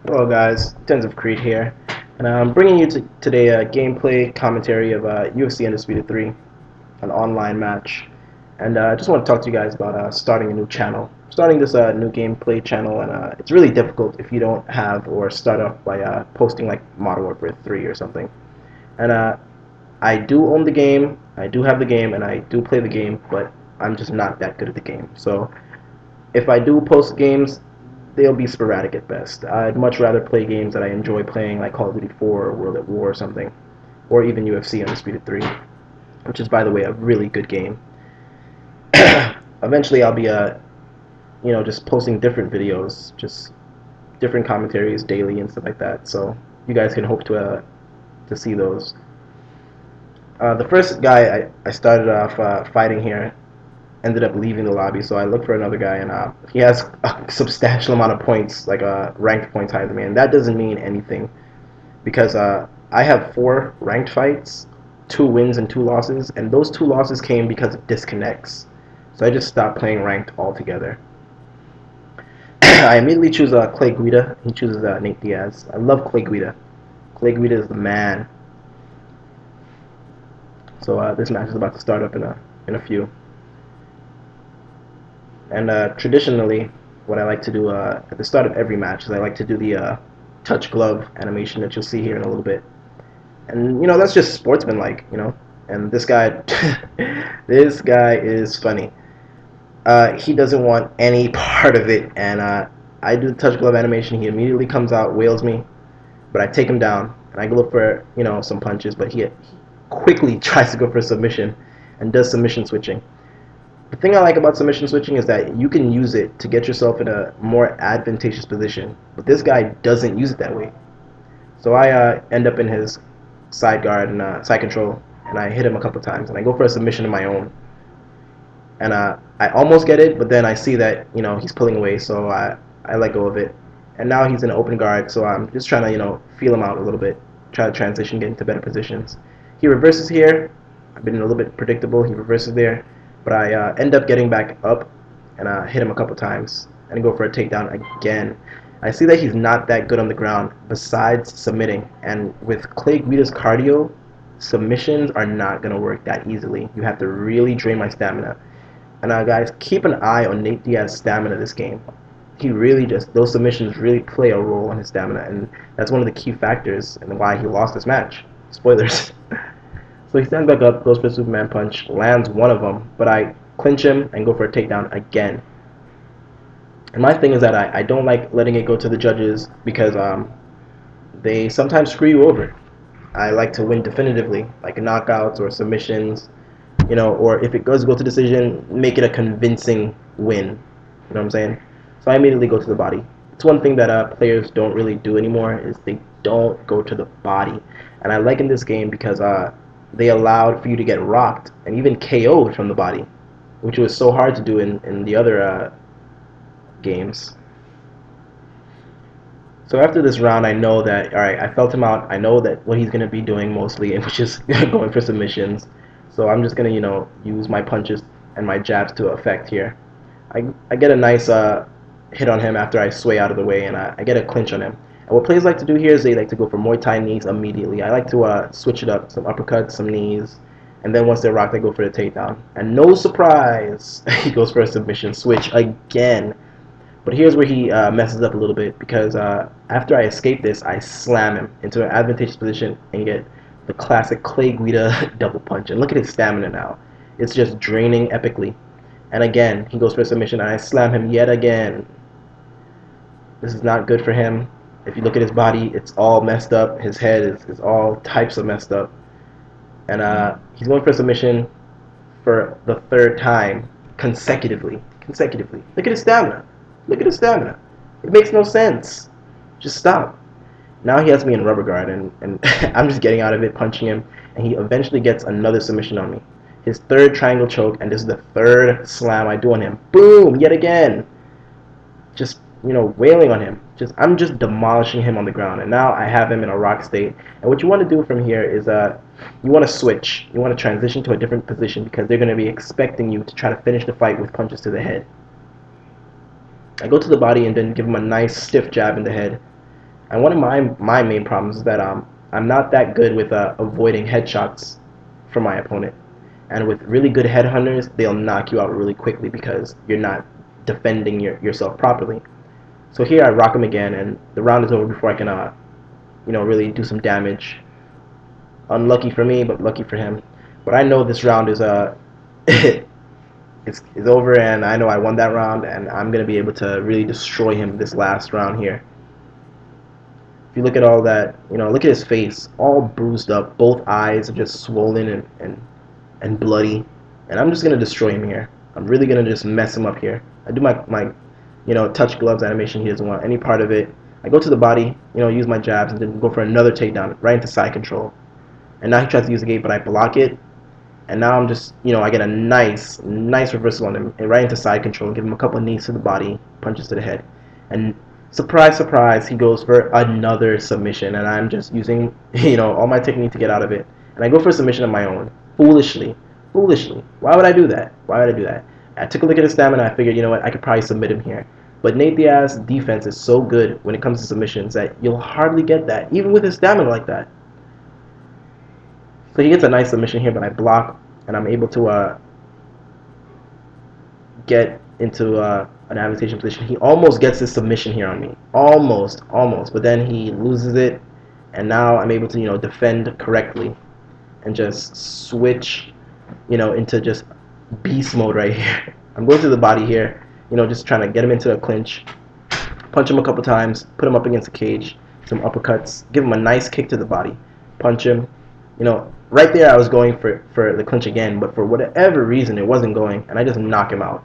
Hello guys, Tens of Creed here, and I'm bringing you today a gameplay commentary of UFC Undisputed 3, an online match. And I just want to talk to you guys about starting a new channel. Starting this new gameplay channel, and it's really difficult if you don't have or start off by posting like Modern Warfare 3 or something. And I do own the game, I do have the game, and I do play the game, but I'm just not that good at the game. So if I do post games, they'll be sporadic at best. I'd much rather play games that I enjoy playing, like Call of Duty 4 or World at War or something, or even UFC Undisputed 3, which is, by the way, a really good game. Eventually, I'll be, just posting different videos, just different commentaries daily and stuff like that. So you guys can hope to see those. The first guy I started off fighting here ended up leaving the lobby, so I looked for another guy, and he has a substantial amount of points, like ranked points higher than me, and that doesn't mean anything because I have 4 ranked fights, 2 wins and 2 losses, and those 2 losses came because of disconnects. So I just stopped playing ranked altogether. I immediately choose Clay Guida. He chooses Nate Diaz. I love Clay Guida. Clay Guida is the man. So this match is about to start up in a few. And traditionally, what I like to do at the start of every match is I like to do the touch glove animation that you'll see here in a little bit. And that's just sportsmanlike. And this guy, this guy is funny. He doesn't want any part of it, and I do the touch glove animation. He immediately comes out, wails me, but I take him down, and I go look for some punches, but he quickly tries to go for a submission and does submission switching. The thing I like about submission switching is that you can use it to get yourself in a more advantageous position, but this guy doesn't use it that way. So I end up in his side guard and side control, and I hit him a couple times, and I go for a submission of my own. And I almost get it, but then I see that he's pulling away, so I let go of it. And now he's in an open guard, so I'm just trying to feel him out a little bit, try to transition, get into better positions. He reverses here. I've been a little bit predictable. He reverses there. But I end up getting back up and hit him a couple times and go for a takedown again. I see that he's not that good on the ground besides submitting. And with Clay Guida's cardio, submissions are not going to work that easily. You have to really drain my stamina. And guys, keep an eye on Nate Diaz's stamina this game. He really those submissions really play a role on his stamina. And that's one of the key factors in why he lost this match. Spoilers. So he stands back up, goes for a Superman punch, lands one of them, but I clinch him and go for a takedown again. And my thing is that I don't like letting it go to the judges because they sometimes screw you over. I like to win definitively, like knockouts or submissions, or if it does go to decision, make it a convincing win. You know what I'm saying? So I immediately go to the body. It's one thing that players don't really do anymore is they don't go to the body. And I like in this game because they allowed for you to get rocked and even KO'd from the body, which was so hard to do in the other games. So after this round, I know that, alright, I felt him out. I know that what he's going to be doing mostly, which is going for submissions. So I'm just going to, use my punches and my jabs to effect here. I get a nice hit on him after I sway out of the way, and I get a clinch on him. And what players like to do here is they like to go for Muay Thai knees immediately. I like to switch it up, some uppercuts, some knees, and then once they're rocked, they go for the takedown. And no surprise, he goes for a submission switch again. But here's where he messes up a little bit because after I escape this, I slam him into an advantageous position and get the classic Clay Guida double punch. And look at his stamina now. It's just draining epically. And again, he goes for a submission, and I slam him yet again. This is not good for him. If you look at his body, it's all messed up. His head is all types of messed up. And he's going for a submission for the 3rd time consecutively. Look at his stamina. Look at his stamina. It makes no sense. Just stop. Now he has me in rubber guard, and I'm just getting out of it, punching him, and he eventually gets another submission on me. His 3rd triangle choke, and this is the 3rd slam I do on him. Boom! Yet again. Just wailing on him. I'm just demolishing him on the ground, and now I have him in a rock state. And what you want to do from here is you want to switch. You want to transition to a different position because they're going to be expecting you to try to finish the fight with punches to the head. I go to the body and then give him a nice stiff jab in the head, And one of my main problems is that I'm not that good with avoiding headshots from my opponent. And with really good headhunters, they'll knock you out really quickly because you're not defending yourself properly. So here I rock him again, and the round is over before I can, really do some damage. Unlucky for me, but lucky for him. But I know this round is it's over, and I know I won that round, and I'm gonna be able to really destroy him this last round here. If you look at all that, look at his face, all bruised up, both eyes are just swollen and bloody, and I'm just gonna destroy him here. I'm really gonna just mess him up here. I do my touch gloves animation. He doesn't want any part of it. I go to the body, use my jabs, and then go for another takedown right into side control. And now he tries to use the gate, but I block it. And now I'm just, I get a nice reversal on him, and right into side control, give him a couple of knees to the body, punches to the head. And surprise, surprise, he goes for another submission, and I'm just using, all my technique to get out of it. And I go for a submission of my own, foolishly. Why would I do that? I took a look at his stamina, and I figured, what, I could probably submit him here. But Nate Diaz's defense is so good when it comes to submissions that you'll hardly get that, even with his stamina like that. So he gets a nice submission here, but I block, and I'm able to get into an advantageous position. He almost gets his submission here on me. Almost. But then he loses it, and now I'm able to, defend correctly and just switch, into just beast mode right here. I'm going to the body here, just trying to get him into a clinch, punch him a couple times, put him up against the cage, some uppercuts, give him a nice kick to the body, punch him. Right there I was going for the clinch again, but for whatever reason it wasn't going, and I just knock him out.